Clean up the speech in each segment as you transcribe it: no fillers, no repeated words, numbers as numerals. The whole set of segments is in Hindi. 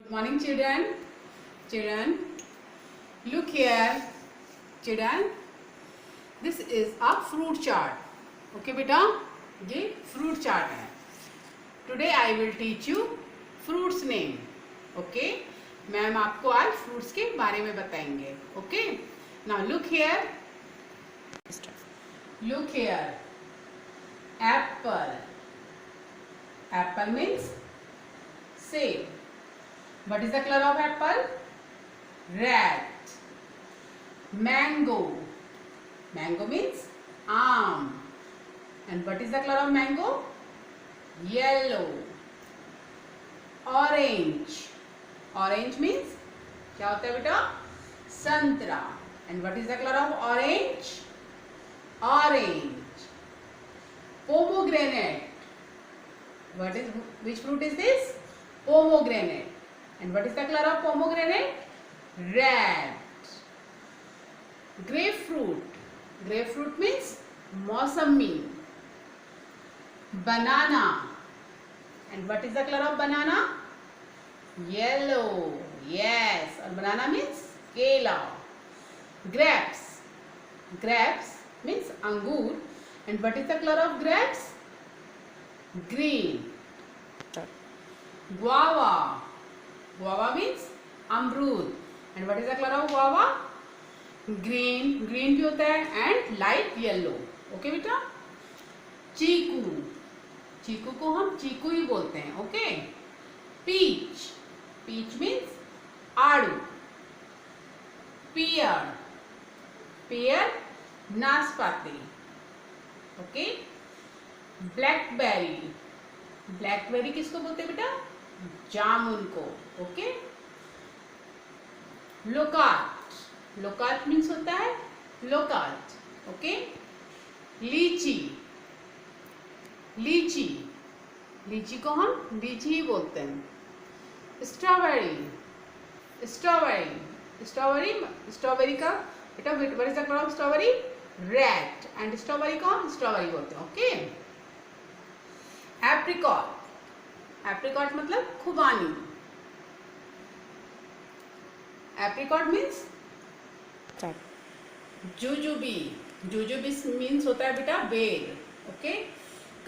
Good morning, children. Children, look here. Children, this is a fruit chart. Okay, बेटा, ये fruit chart है. Today I will teach you fruits name. Okay, ma'am आपको आज fruits के बारे में बताएंगे. Okay, now look here. Look here. Apple. Apple means same. What is the color of apple? Red. Mango. Mango means आम. And what is the color of mango? Yellow. Orange. Orange means क्या होता है बेटा? संतरा. And what is the color of orange? Orange. Pomegranate. Which fruit is this? Pomegranate. And what is the color of pomegranate? Red. Grapefruit. Grapefruit means मौसमी. Banana. And what is the color of banana? Yellow. Yes. And banana means केला. Grapes. Grapes means अंगूर. And what is the color of grapes? Green. Guava. Guava means अमरूद. And what is the color of guava? Green. Green भी होता है and light yellow. Okay बेटा? चीकू. चीकू को हम चीकू ही बोलते हैं. Okay? Peach. Peach means आड़ू. Pear. Pear नाशपाती. Okay? Blackberry. Blackberry किसको बोलते हैं बेटा? जामुन को. ओके. लोकार्ट. लोकार्ट मीन्स होता है लोकार्ट. ओके. लीची. लीची. लीची को हम लीची ही बोलते हैं. स्ट्रॉबेरी. स्ट्रॉबेरी. स्ट्रॉबेरी. स्ट्रॉबेरी का बेटा what is the colour of strawberry? Red. And strawberry को हम स्ट्रॉबेरी बोलते हैं. ओके. एप्रिकॉट. एप्रिकॉट मतलब खुबानी. Apricot means jujube. Jujube means होता है बेटा बेर. Okay.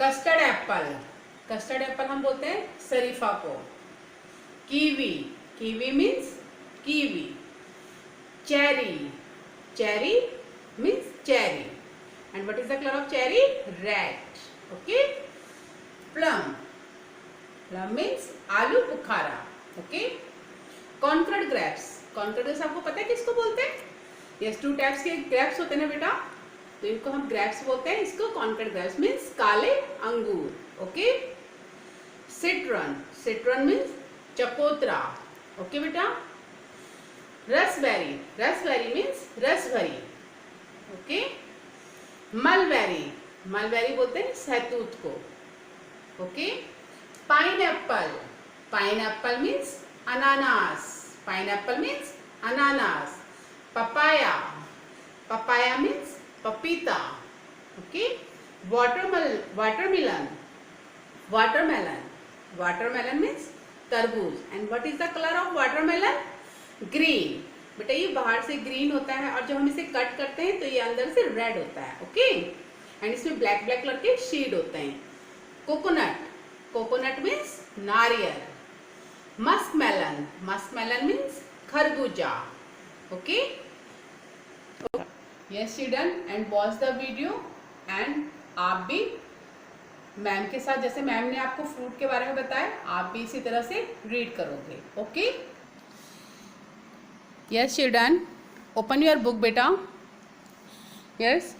Custard apple. Custard apple हम बोलते हैं शरीफा को. Kiwi. Kiwi means kiwi. Cherry. Cherry means cherry. And what is the colour of cherry? Red. Okay. Plum. Plum means आलू बुखारा. Okay. Concord grapes. Concord grapes आपको पता है किसको बोलते हैं? यस, 2 टाइप्स के ग्रेप्स होते हैं ना बेटा, तो इनको हम ग्रेप्स बोलते हैं. इसको कॉन्कर्ड ग्रेप्स मीन्स काले अंगूर. ओके. सिट्रन. सिट्रन मीन्स चकोतरा. ओके बेटा. रसबेरी. रसबेरी मीन्स रसभरी. ओके. मलबेरी. मलबेरी बोलते हैं सहतूत को. ओके. पाइनएप्पल. पाइनएप्पल मीन्स अनानास. पाइनएप्पल मीन्स अनानास. पपाया. पपाया मीन्स पपीता. Okay. Watermelon. Watermelon. Watermelon means तरबूज. And what is the colour of watermelon? Green. बेटा ये बाहर से ग्रीन होता है और जब हम इसे कट करते हैं तो ये अंदर से रेड होता है. ओके. एंड इसमें ब्लैक ब्लैक कलर के शेड होते हैं. कोकोनट. कोकोनट मीन्स नारियल. मस्कमेलन. मस्कमेलन मीन्स खरबूजा. Okay. Yes children, and watch the video. And आप भी मैम के साथ, जैसे मैम ने आपको फ्रूट के बारे में बताया, आप भी इसी तरह से रीड करोगे. Okay. Yes children, open your book बेटा. यस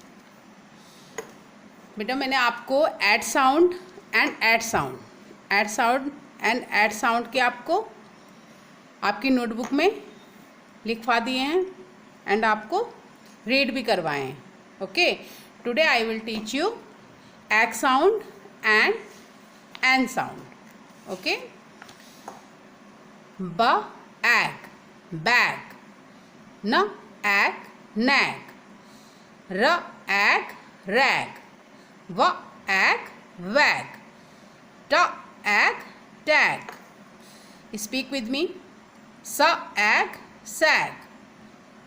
बेटा, मैंने आपको add sound and add sound, add sound and add sound के आपको आपकी नोटबुक में लिखवा दिए हैं एंड आपको रीड भी करवाए हैं. Okay. Today I will teach you egg sound and N sound. Okay. ब एग बैग. न एग नैग. र एग रैग. व एग वैग. ट egg tag. Speak with me. Sa egg sag.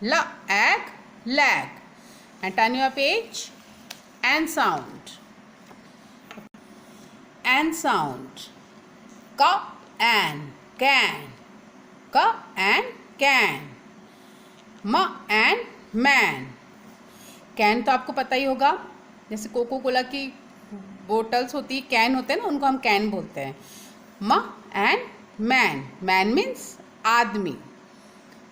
La egg lag. And turn your page. An sound. An sound. Ka an can. Ka and can. Ma and man. Can तो आपको पता ही होगा, जैसे कोको कोला की बोटल्स होती है, कैन होते हैं ना, उनको हम कैन बोलते हैं. म एंड मैन. मैन मीन्स आदमी.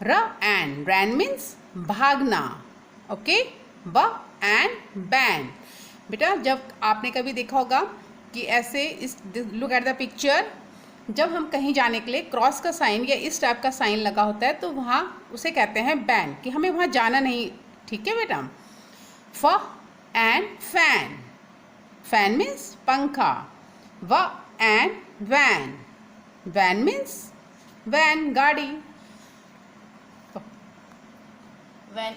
र एंड रैन मीन्स भागना. ओके. ब एंड बैन. बेटा जब आपने कभी देखा होगा कि ऐसे इस लुक एट द पिक्चर, जब हम कहीं जाने के लिए क्रॉस का साइन या इस टाइप का साइन लगा होता है तो वहाँ उसे कहते हैं बैन, कि हमें वहाँ जाना नहीं. ठीक है बेटा. फ एंड फैन. फैन मीन्स पंखा. व and van. Van means van, गाड़ी. वैन.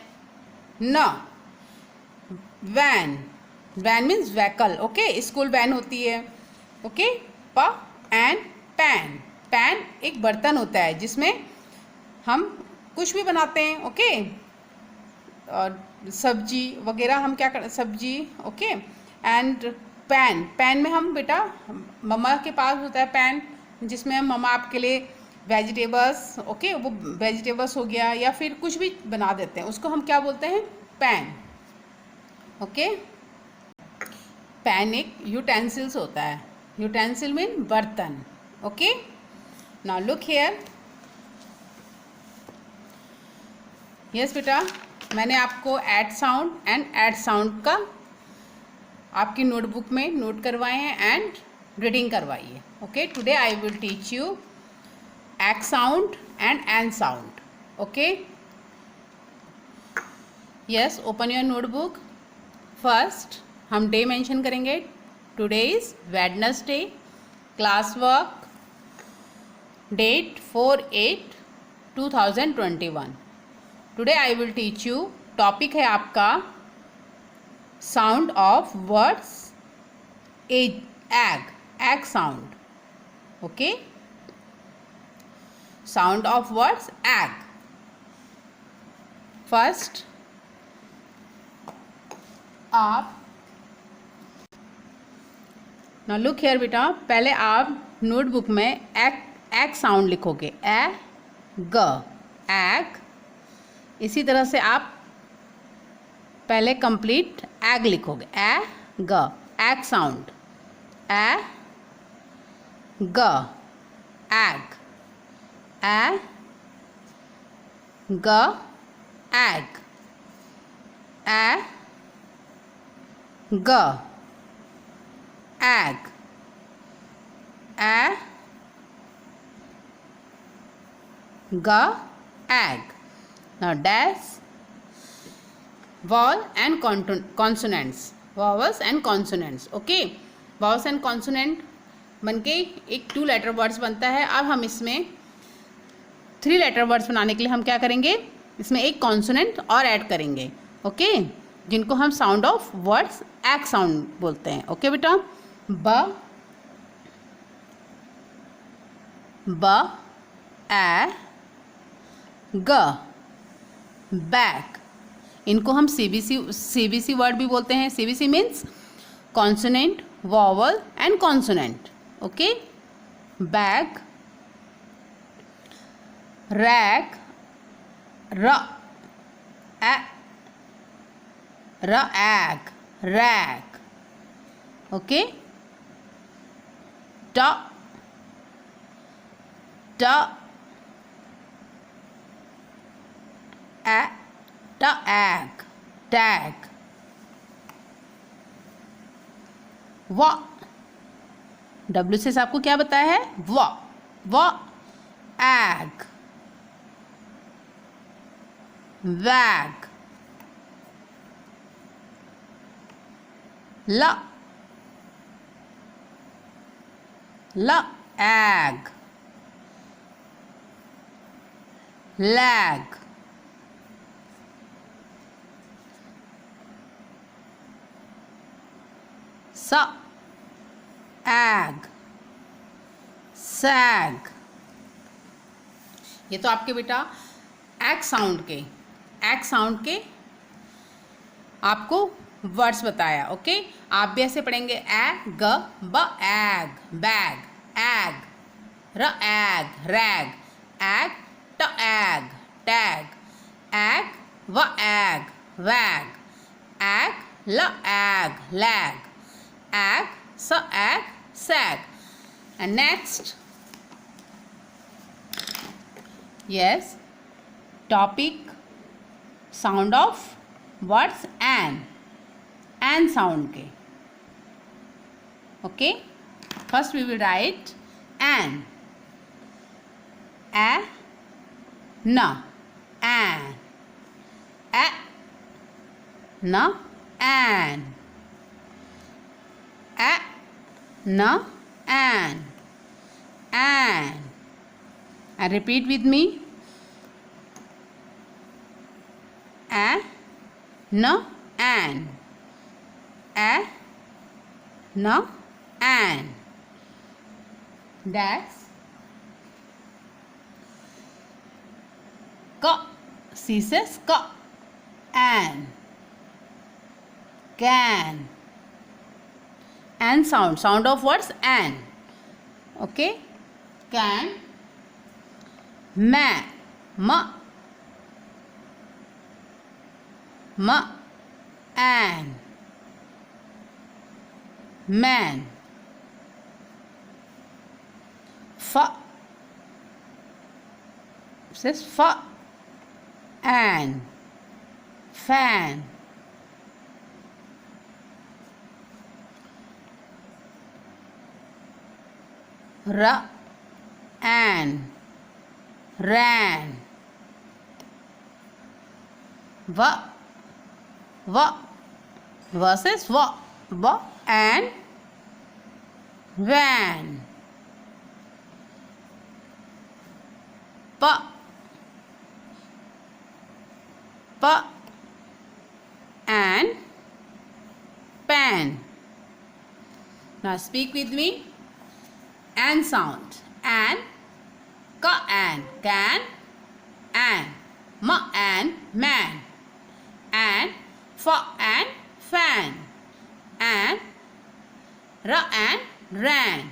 न van. Van means vehicle. Okay. School van होती है. ओके. प एंड पैन. पैन एक बर्तन होता है जिसमें हम कुछ भी बनाते हैं. ओके. और सब्जी वगैरह हम क्या कर, सब्जी. ओके. And pan. पैन में हम बेटा, मम्मा के पास होता है पैन, जिसमें हम मम्मा आपके लिए वेजिटेबल्स, ओके, वो वेजिटेबल्स हो गया या फिर कुछ भी बना देते हैं, उसको हम क्या बोलते हैं, पैन. ओके. पैन एक यूटेंसिल्स होता है. यूटेंसिल मीन बर्तन. Okay. Now look here. Yes बेटा, मैंने आपको ed sound and ed sound का आपकी नोटबुक में नोट करवाए हैं एंड रीडिंग करवाई है. Okay. Today I will teach you x sound and N sound. Okay. Yes, open your notebook. First हम डे मेंशन करेंगे. Today is Wednesday. Class work date 4/8/2021. Today I will teach you, topic है आपका sound of words. Egg. Egg sound. Okay. Sound of words egg. First आप ना लुक हियर बेटा, पहले आप नोटबुक में एग साउंड लिखोगे. ए ग. एग. इसी तरह से आप पहले कंप्लीट एग लिखोगे. ए ग. Egg sound. ए ग. एग. ए ग. एग. ए ग. एग. ए ग. Egg. Now dash vowel and consonants. Vowels and consonants. Okay. Vowels and consonant बनके एक 2 लेटर वर्ड्स बनता है. अब हम इसमें 3 लेटर वर्ड्स बनाने के लिए हम क्या करेंगे, इसमें एक कॉन्सोनेंट और ऐड करेंगे. ओके. जिनको हम sound of words egg sound बोलते हैं. ओके बेटा. ब. ब. ए ग. बैक. इनको हम सीबीसी वर्ड भी बोलते हैं. CBC means consonant, vowel and consonant. Okay. Bag. Rack. र एग. रैक. ओके. ट एग. टैग. व. डब्ल्यू से आपको क्या बताया है, व. एग. वैग. ल. एग. लैग. स. एग. सैग. ये तो आपके बेटा एक् साउंड के आपको वर्ड्स बताया। ओके, आप भी ऐसे पढ़ेंगे ए ग ब एग, बैग, एग, र एग, रैग, एग ट एग, टैग, एग व एग, वैग, एग ल एग, लैग, एग स egg, sag. And next, yes, topic, sound of words and sound के। okay, first we will write an, a n, an, a n, an, a n, an, and repeat with me, a n, an, a n, an. That's k, C says k, an, can, and sound of words and. Okay, can, man, m, an, man, f, says f, an, fan, r, an, ran, v, says v, and van, p, and pan. Now speak with me. An sound, an, k and can, and m and man, and f and fan, and r and ran,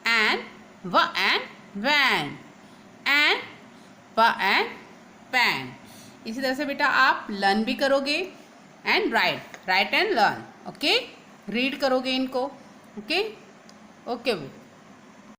and v and van, and p and pan. इसी तरह से बेटा आप लर्न भी करोगे and right and learn. Okay, read करोगे इनको। Okay okay.